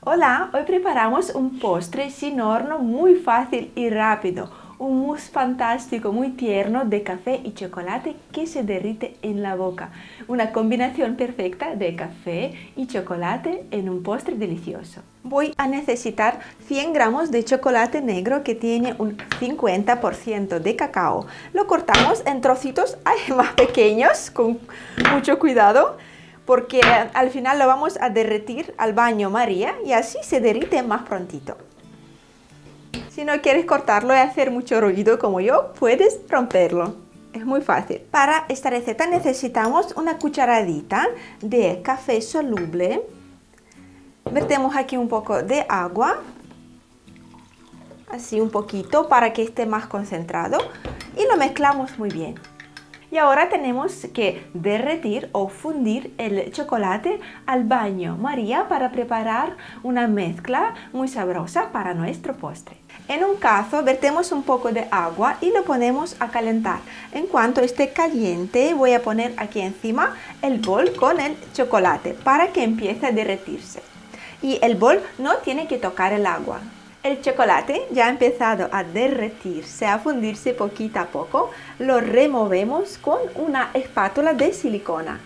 Hola, hoy preparamos un postre sin horno muy fácil y rápido. Un mousse fantástico, muy tierno de café y chocolate que se derrite en la boca. Una combinación perfecta de café y chocolate en un postre delicioso. Voy a necesitar 100 gramos de chocolate negro que tiene un 50% de cacao. Lo cortamos en trocitos más pequeños con mucho cuidado, porque al final lo vamos a derretir al baño María y así se derrite más prontito. Si no quieres cortarlo y hacer mucho ruido como yo, puedes romperlo. Es muy fácil. Para esta receta necesitamos una cucharadita de café soluble. Vertemos aquí un poco de agua, así un poquito para que esté más concentrado, y lo mezclamos muy bien. Y ahora tenemos que derretir o fundir el chocolate al baño María para preparar una mezcla muy sabrosa para nuestro postre. En un cazo vertemos un poco de agua y lo ponemos a calentar. En cuanto esté caliente, voy a poner aquí encima el bol con el chocolate para que empiece a derretirse. Y el bol no tiene que tocar el agua. El chocolate ya ha empezado a derretirse, a fundirse poquito a poco. Lo removemos con una espátula de silicona.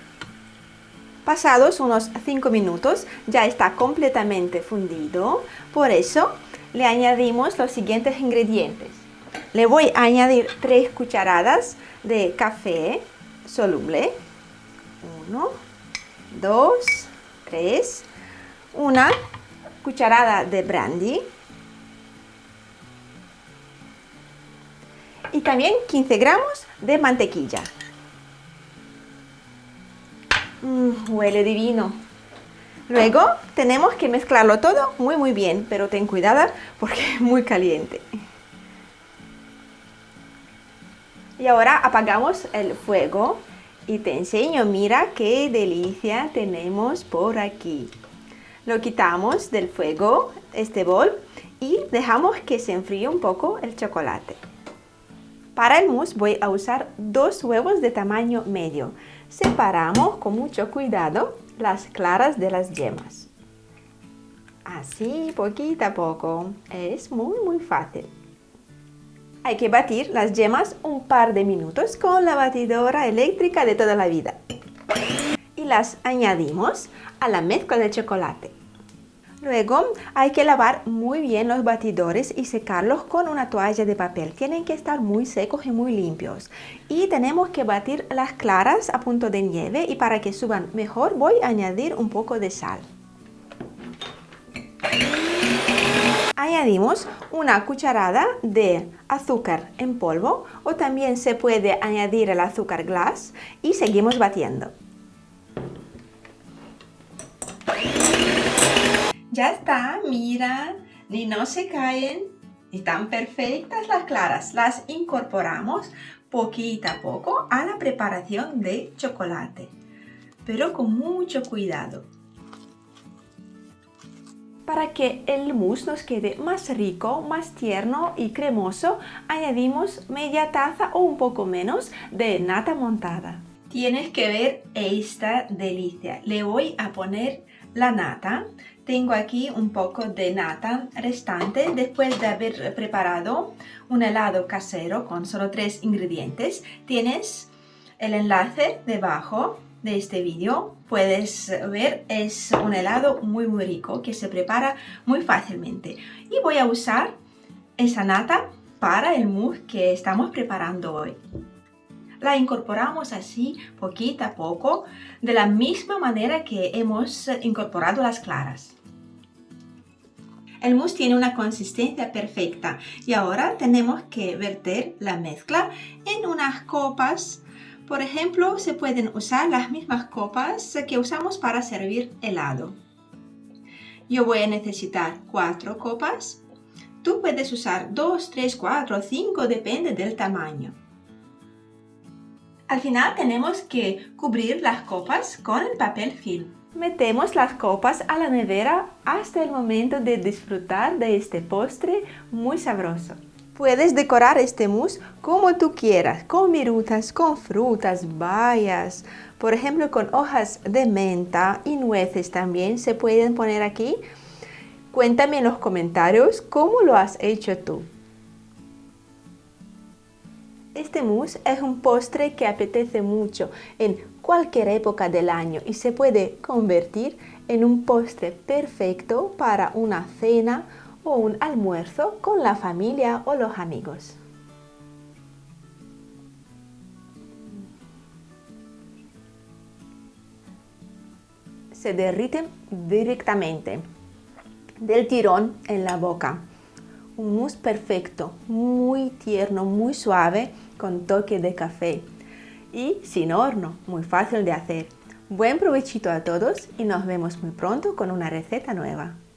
Pasados unos 5 minutos ya está completamente fundido. Por eso le añadimos los siguientes ingredientes. Le voy a añadir 3 cucharadas de café soluble. 1, 2, 3. Una cucharada de brandy. Y también 15 gramos de mantequilla. Huele divino. Luego tenemos que mezclarlo todo muy bien, pero ten cuidado porque es muy caliente. Y ahora apagamos el fuego y te enseño, mira qué delicia tenemos por aquí. Lo quitamos del fuego, este bol, y dejamos que se enfríe un poco el chocolate. Para el mousse voy a usar 2 huevos de tamaño medio. Separamos con mucho cuidado las claras de las yemas. Así, poquito a poco. Es muy fácil. Hay que batir las yemas un par de minutos con la batidora eléctrica de toda la vida. Y las añadimos a la mezcla de chocolate. Luego hay que lavar muy bien los batidores y secarlos con una toalla de papel. Tienen que estar muy secos y muy limpios. Y tenemos que batir las claras a punto de nieve, y para que suban mejor voy a añadir un poco de sal. Añadimos una cucharada de azúcar en polvo, o también se puede añadir el azúcar glass, y seguimos batiendo. Ya está, mira, ni no se caen, están perfectas las claras. Las incorporamos poquito a poco a la preparación de chocolate, pero con mucho cuidado. Para que el mousse nos quede más rico, más tierno y cremoso, añadimos media taza o un poco menos de nata montada. Tienes que ver esta delicia. Le voy a poner la nata. Tengo aquí un poco de nata restante después de haber preparado un helado casero con solo 3 ingredientes. Tienes el enlace debajo de este vídeo. Puedes ver, es un helado muy rico que se prepara muy fácilmente. Y voy a usar esa nata para el mousse que estamos preparando hoy. La incorporamos así, poquito a poco, de la misma manera que hemos incorporado las claras. El mousse tiene una consistencia perfecta y ahora tenemos que verter la mezcla en unas copas. Por ejemplo, se pueden usar las mismas copas que usamos para servir helado. Yo voy a necesitar 4 copas. Tú puedes usar 2, 3, 4, 5, depende del tamaño. Al final tenemos que cubrir las copas con el papel film. Metemos las copas a la nevera hasta el momento de disfrutar de este postre muy sabroso. Puedes decorar este mousse como tú quieras, con virutas, con frutas, bayas, por ejemplo con hojas de menta y nueces también se pueden poner aquí. Cuéntame en los comentarios cómo lo has hecho tú. Este mousse es un postre que apetece mucho en cualquier época del año y se puede convertir en un postre perfecto para una cena o un almuerzo con la familia o los amigos. Se derriten directamente del tirón en la boca. Un mousse perfecto, muy tierno, muy suave, con toque de café y sin horno, muy fácil de hacer. Buen provechito a todos y nos vemos muy pronto con una receta nueva.